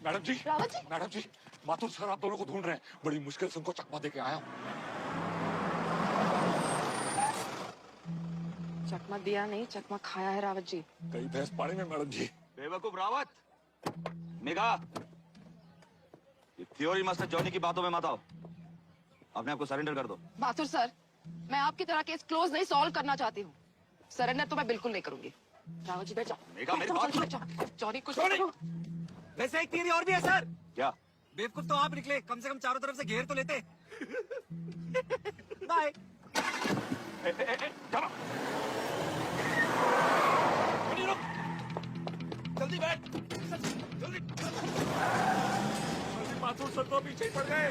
Madam जी, Rawat ji, madam जी, Mathur sir आप दोनों को ढूंढ रहे हैं। बड़ी मुश्किल से उनको चकमा दे के आया हूँ। चकमा दिया नहीं, चकमा खाया है रावत जी। कई भैंस पानी में मैडम जी। बेवकूफ रावत, मेघा, ये थ्योरी मास्टर जॉनी की बातों में मत आओ। अपने आप को सरेंडर कर दो। माथुर सर, मैं आपकी तरह केस क्लोज नहीं सॉल्व करना चाहती हूँ। सरेंडर तो मैं बिल्कुल नहीं करूंगी। रावत जी बैठ जाओ। मेघा, मेरी बात सुनो। जॉनी कुछ जॉनी! करो। वैसे एक थियरी और भी है सर। क्या? बेवकूफ तो आप निकले, कम से कम चारों तरफ से घेर तो लेते। बाय। चलो रुक, जल्दी बैठ, जल्दी। माथुर सर तो पीछे ही पड़ गए।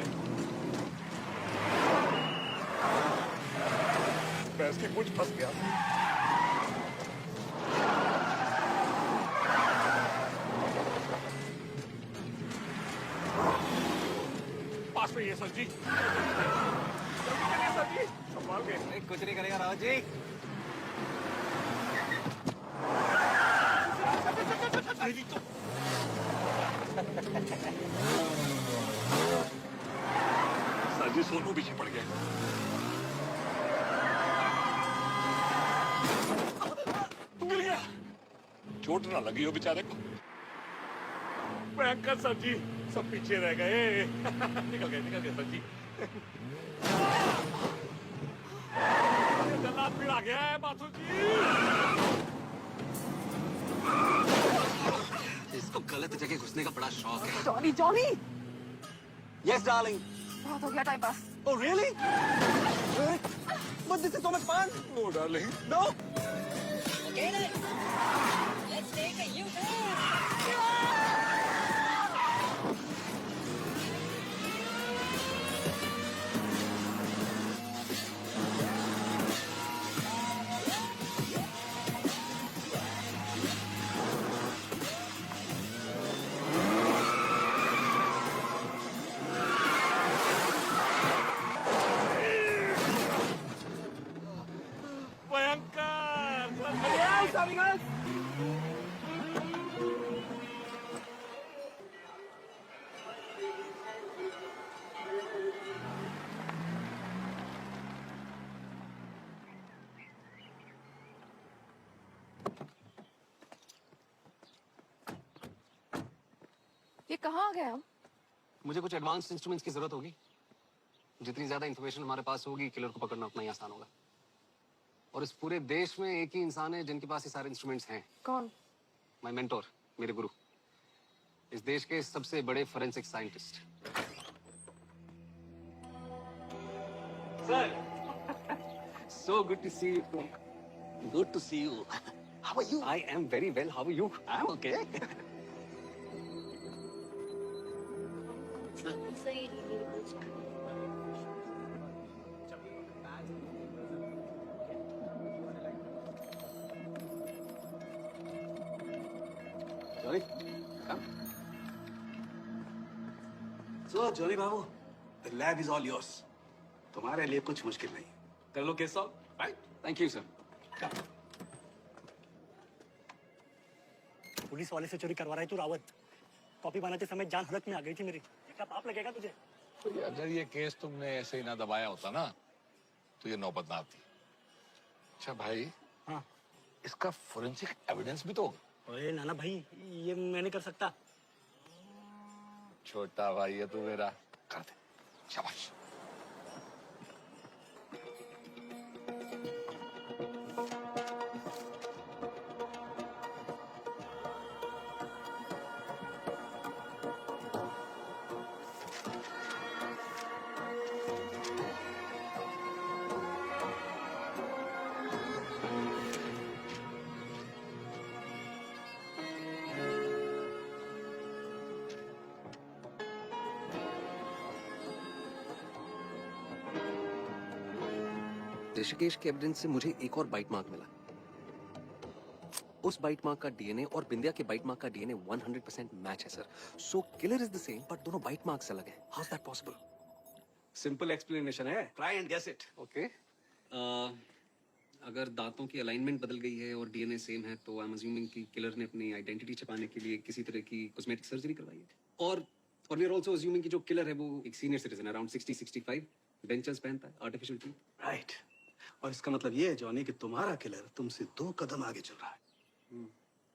भैंस की पूंछ फंस गया। पास में ये सर जी, जल्दी करिए सर जी, संभाल के। कुछ नहीं करेगा रावत जी। सर जी सोनू पीछे पड़ गया। गिर गया, चोट ना लगी हो बेचारे को। भयंकर सर जी, सब पीछे रह गए। निकल गए सर जी। जल्लाद फिर आ गया है माथुर जी। इसको गलत जगह घुसने का बड़ा शौक है। Johnny, Johnny, yes darling. बहुत हो गया time pass. Oh really? But this is so much fun. No darling, no. Let's take a U-turn. भयंकर। ये कहाँ आ गए हम? मुझे कुछ एडवांस इंस्ट्रूमेंट्स की जरूरत होगी। जितनी ज्यादा इंफॉर्मेशन हमारे पास होगी, किलर को पकड़ना उतना ही आसान होगा। और इस पूरे देश में एक ही इंसान है जिनके पास ये सारे इंस्ट्रूमेंट्स हैं। कौन? माय मेंटोर, मेरे गुरु, इस देश के सबसे बड़े forensic scientist. Sir, so good to see you. Good to see you. How are you? I am very well. How are you? I am okay. Johnny, come. So, Johnny babu, the lab is all yours. तुम्हारे लिए कुछ मुश्किल नहीं। कर लो case solve, right? Thank you, sir. Police वाले से चोरी करवा रहा है तू रावत। कॉपी बनाते समय जान हलक में आ गई थी मेरी। क्या पाप लगेगा तुझे? तो अगर ये केस तुमने ऐसे ही ना दबाया होता ना, तो ये नौबत ना आती। अच्छा भाई, हाँ। इसका फोरेंसिक एविडेंस भी तो होगा। ओए नाना भाई, ये मैं नहीं कर सकता। छोटा भाई है तू मेरा, कर दे। शाबाश। ऋषिकेश के एविडेंस से मुझे एक और बाइट मार्क मिला। उस बाइट मार्क का डीएनए और बिंदिया के बाइट मार्क का डीएनए 100% मैच है sir. So killer is the same, but दोनों बाइट मार्क्स अलग हैं। How is that possible? Simple explanation है, try and guess it. Okay. अगर दांतों की अलाइनमेंट बदल गई है और डीएनए सेम है, तो आई एम अज्यूमिंग कि किलर ने अपनी आइडेंटिटी छिपाने के लिए किसी तरह की कॉस्मेटिक सर्जरी करवाई है। और वी आर आल्सो अज्यूमिंग कि जो किलर है वो एक सीनियर सिटीजन अराउंड 60-65 डेंचर्स पहनता है आर्टिफिशियल टीथ. राइट. और इसका मतलब ये है जॉनी कि तुम्हारा किलर तुमसे 2 कदम आगे चल रहा है.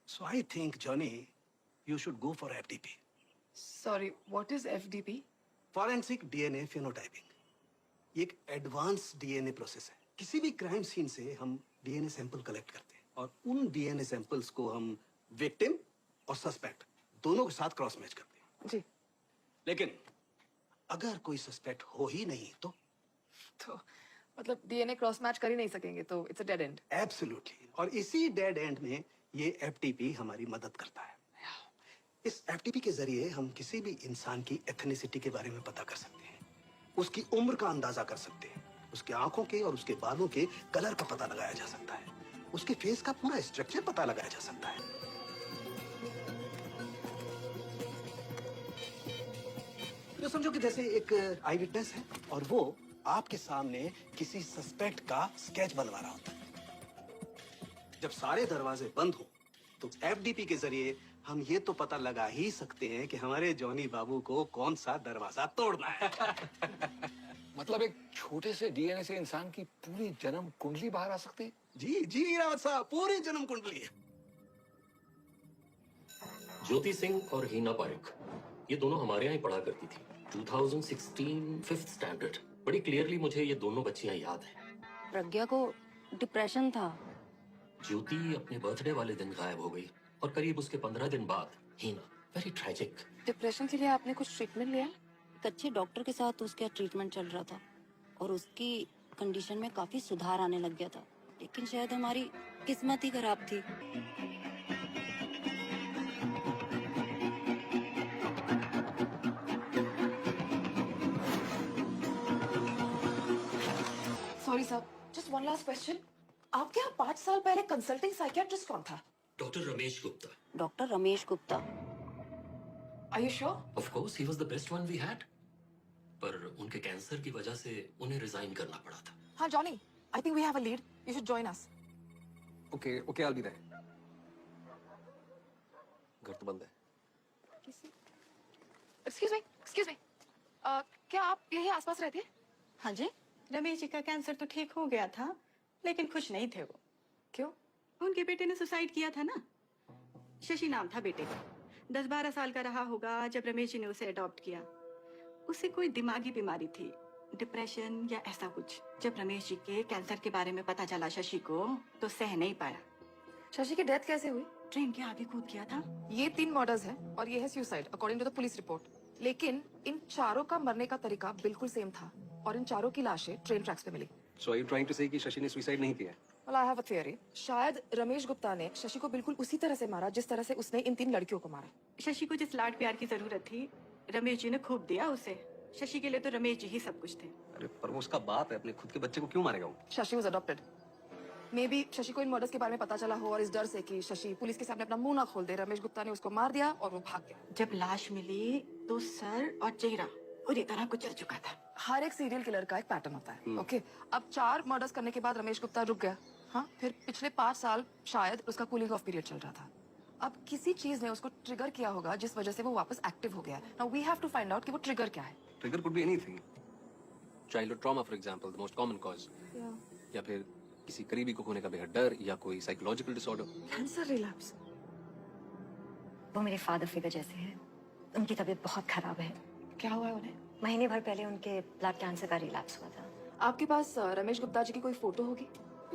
So I think Johnny you should go for FDP, sorry, what is FDP? Forensic DNA phenotyping. ये एक एडवांस डीएनए प्रोसेस है. किसी भी क्राइम सीन से हम डीएनए सैंपल कलेक्ट करते हैं और उन डीएनए सैंपल्स को हम विक्टिम और सस्पेक्ट दोनों के साथ क्रॉस मैच करते हैं. जी. लेकिन अगर कोई सस्पेक्ट हो ही नहीं तो तो मतलब डीएनए क्रॉस मैच कर ही नहीं सकेंगे तो it's a dead and. Absolutely. और इसी डेड एंड में ये एफटीपी हमारी मदद करता है. इस एफटीपी के जरिए हम किसी भी इंसान की एथनिसिटी के बारे में पता कर सकते हैं, उसकी उम्र का अंदाजा कर सकते हैं, उसके आंखों के और उसके बालों के कलर का पता लगाया जा सकता है, उसके फेस का पूरा स्ट्रक्चर पता लगाया जा सकता है. तो समझो कि जैसे एक आई विटनेस है और वो आपके सामने किसी सस्पेक्ट का स्केच बनवा रहा होता है. जब सारे दरवाजे बंद हो तो एफडीपी के जरिए हम ये तो पता लगा ही सकते हैं कि हमारे जॉनी बाबू को कौन सा दरवाजा तोड़ना है. मतलब एक छोटे से डीएनए से इंसान की पूरी जन्म कुंडली बाहर आ सकती है. जी जी रावत साहब, पूरी जन्म कुंडली है. ज्योति सिंह और हीना पारेख ये दोनों हमारे यहाँ ही पढ़ा करती थी. 2016 फिफ्थ स्टैंडर्ड. बड़ी क्लियरली मुझे ये दोनों बच्चियां याद हैं. प्रज्ञा को डिप्रेशन था. ज्योति अपने बर्थडे वाले दिन गायब हो गई और करीब उसके 15 दिन बाद हीना. Very tragic. डिप्रेशन के लिए आपने कुछ ट्रीटमेंट लिया? एक अच्छे डॉक्टर के साथ उसका ट्रीटमेंट चल रहा था और उसकी कंडीशन में काफी सुधार आने लग गया था, लेकिन शायद हमारी किस्मत ही खराब थी. सॉरी साहब, जस्ट वन लास्ट क्वेश्चन. आपके यहाँ 5 साल पहले कंसल्टिंग साइकियाट्रिस्ट कौन था? Doctor Ramesh Gupta. Doctor Ramesh Gupta. Are you sure? Of course he was the best one we had. पर उनके कैंसर की वजह से उन्हें रिजाइन करना पड़ा था. हाँ Johnny, I think we have a lead. You should join us. Okay okay, I will be there. घर तो बंद है. Excuse me. क्या आप यही आसपास रहते हैं? हाँ जी. रमेश जी का कैंसर तो ठीक हो गया था, लेकिन खुश नहीं थे वो. क्यों? उनके बेटे ने सुसाइड किया था ना. शशि नाम था बेटे का. 10-12 साल का रहा होगा जब रमेश जी ने उसे अडॉप्ट किया. उसे कोई दिमागी बीमारी थी, डिप्रेशन या ऐसा कुछ. जब रमेश जी के कैंसर के बारे में पता चला शशि को, तो सह नहीं पाया. शशि की डेथ कैसे हुई? ट्रेन के आगे कूद गया था. ये 3 मर्डर्स हैं और ये है suicide according to the police report. लेकिन इन चारों का मरने का तरीका बिल्कुल सेम था और इन चारों की लाशें ट्रेन ट्रैक्स पे मिली. सो आर यू ट्राइंग टू से कि शशि ने सुसाइड नहीं किया? Well, I have a theory. शायद रमेश गुप्ता ने शशि को बिल्कुल उसी तरह से मारा जिस तरह से उसने इन 3 लड़कियों को मारा. शशि को जिस लाड प्यार की जरूरत थी, रमेश जी ने खूब दिया उसे. शशि के लिए तो रमेश जी ही सब कुछ थे. अरे पर वो उसका बाप है, अपने खुद के बच्चे को क्यों मारेगा वो? Shashi was adopted. May be Shashi को इन मर्डर्स के बारे में पता चला हो और इस डर से कि शशि पुलिस के सामने अपना मुंह ना खोल दे, रमेश गुप्ता ने उसको मार दिया और वो भाग गया. जब लाश मिली तो सर और चेहरा पूरी तरह कुचल चुका था. हर एक सीरियल किलर का एक पैटर्न होता है. ओके, अब 4 मर्डर्स करने के बाद रमेश गुप्ता रुक गया. हाँ, फिर पिछले 5 साल शायद उसका कूलिंग ऑफ पीरियड चल रहा था. अब किसी चीज ने उसको ट्रिगर किया होगा जिस वजह से वो वापस एक्टिव हो गया. Now we have to find out कि वो ट्रिगर क्या है. Trigger could be anything. Childhood trauma for example, the most common cause. या फिर किसी करीबी को खोने का बेहद डर या कोई साइकोलॉजिकल डिसऑर्डर. Cancer relapse. वो मेरे फादर फिगर जैसे हैं. उनकी तबीयत बहुत खराब है. क्या हुआ है उन्हें? महीने भर पहले उनके ब्लड कैंसर का रिलैप्स हुआ था. आपके पास रमेश गुप्ता जी की कोई फोटो होगी?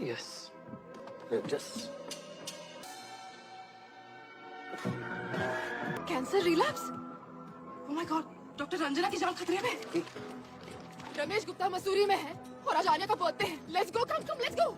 Yes, just. Cancer relapse. Oh my God, doctor Ranjana की जान खतरे में. रमेश गुप्ता मसूरी में है और आज आर्या का बर्थडे है. Let's go, come let's go.